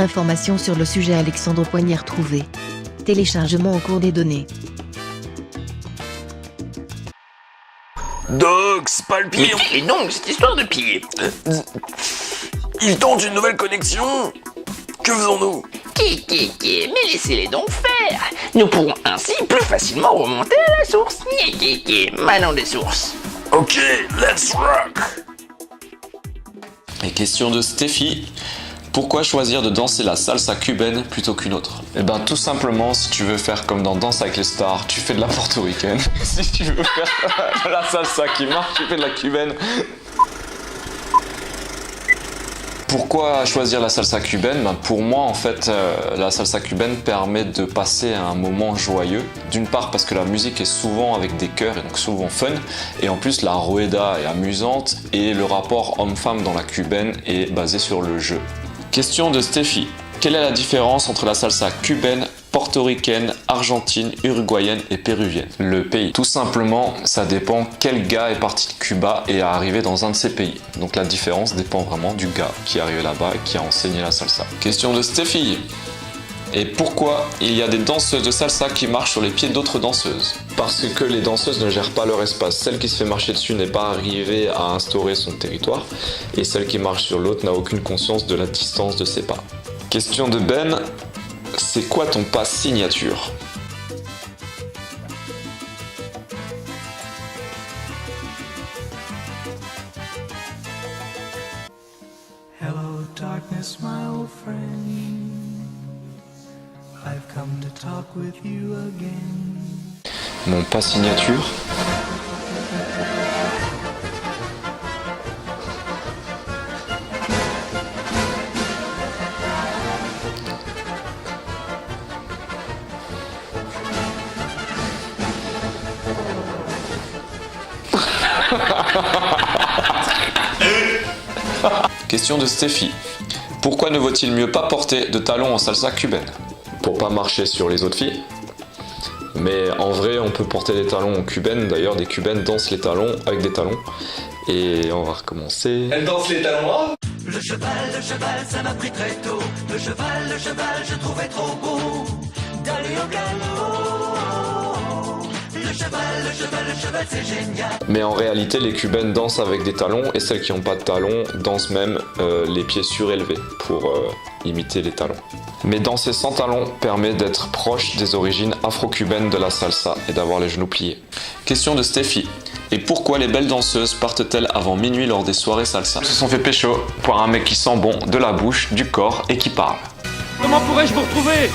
Informations sur le sujet Alexandre Poignard trouvé. Téléchargement en cours des données. Doc, c'est pas le Mais pire. et donc, cette histoire de piller. Il tente une nouvelle connexion. Que faisons-nous? Mais laissez-les donc faire. Nous pourrons ainsi plus facilement remonter à la source. Manant des sources. Ok, let's rock. Et question de Steffi. Pourquoi choisir de danser la salsa cubaine plutôt qu'une autre? Eh ben tout simplement, si tu veux faire comme dans Danse avec les stars, tu fais de la portoricaine. Si tu veux faire la salsa qui marche, tu fais de la cubaine. Pourquoi choisir la salsa cubaine? Pour moi, en fait, la salsa cubaine permet de passer un moment joyeux. D'une part parce que la musique est souvent avec des chœurs et donc souvent fun. Et en plus, la rueda est amusante et le rapport homme-femme dans la cubaine est basé sur le jeu. Question de Steffi. Quelle est la différence entre la salsa cubaine, portoricaine, argentine, uruguayenne et péruvienne? Le pays. Tout simplement, ça dépend quel gars est parti de Cuba et est arrivé dans un de ces pays. Donc la différence dépend vraiment du gars qui est arrivé là-bas et qui a enseigné la salsa. Question de Steffi. Et pourquoi il y a des danseuses de salsa qui marchent sur les pieds d'autres danseuses? Parce que les danseuses ne gèrent pas leur espace. Celle qui se fait marcher dessus n'est pas arrivée à instaurer son territoire, et celle qui marche sur l'autre n'a aucune conscience de la distance de ses pas. Question de Ben, c'est quoi ton pas signature? Hello, darkness, my old friend. I've come to talk with you again. Mon pas signature? Question de Steffi. Pourquoi ne vaut-il mieux pas porter de talons en salsa cubaine? Pour pas marcher sur les autres filles. Mais en vrai, on peut porter des talons en cubaine. D'ailleurs, des cubaines dansent les talons avec des talons. Et on va recommencer. Elle danse les talons. Le cheval, ça m'a pris très tôt. Le cheval, je trouvais trop beau d'aller au galop. Le cheval, c'est génial. Mais en réalité, les cubaines dansent avec des talons et celles qui n'ont pas de talons dansent même les pieds surélevés pour imiter les talons. Mais danser sans talons permet d'être proche des origines afro-cubaines de la salsa et d'avoir les genoux pliés. Question de Steffi. Et pourquoi les belles danseuses partent-elles avant minuit lors des soirées salsa? Elles se sont fait pécho par un mec qui sent bon de la bouche, du corps et qui parle. Comment pourrais-je vous retrouver?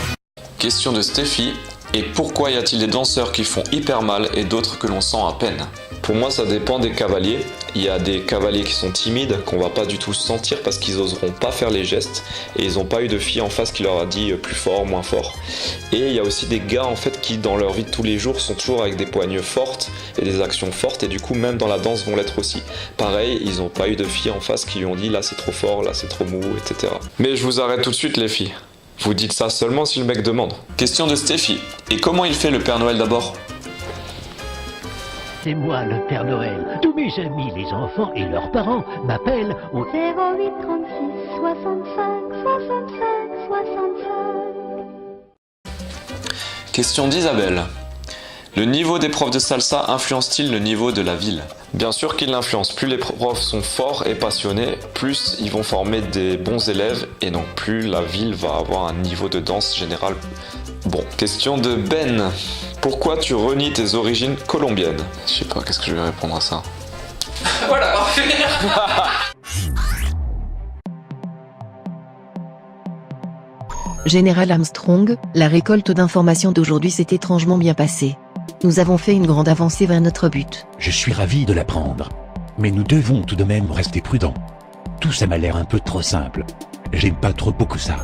Question de Steffi. Et pourquoi y a-t-il des danseurs qui font hyper mal et d'autres que l'on sent à peine? Pour moi, ça dépend des cavaliers. Il y a des cavaliers qui sont timides, qu'on va pas du tout sentir parce qu'ils oseront pas faire les gestes et ils ont pas eu de fille en face qui leur a dit plus fort, moins fort. Et il y a aussi des gars en fait qui dans leur vie de tous les jours sont toujours avec des poignées fortes et des actions fortes et du coup même dans la danse vont l'être aussi. Pareil, ils ont pas eu de filles en face qui lui ont dit là c'est trop fort, là c'est trop mou, etc. Mais je vous arrête tout de suite les filles. Vous dites ça seulement si le mec demande. Question de Steffi. Et comment il fait le Père Noël d'abord? C'est moi le Père Noël. Tous mes amis, les enfants et leurs parents m'appellent au 08 36 65 65 65. Question d'Isabelle. Le niveau des profs de salsa influence-t-il le niveau de la ville? Bien sûr qu'il l'influence. Plus les profs sont forts et passionnés, plus ils vont former des bons élèves et donc plus la ville va avoir un niveau de danse général bon. Question de Ben. Pourquoi tu renies tes origines colombiennes? Je sais pas, qu'est-ce que je vais répondre à ça? Voilà, parfait. Général Armstrong, la récolte d'informations d'aujourd'hui s'est étrangement bien passée. Nous avons fait une grande avancée vers notre but. Je suis ravi de l'apprendre. Mais nous devons tout de même rester prudents. Tout ça m'a l'air un peu trop simple. J'aime pas trop beaucoup ça.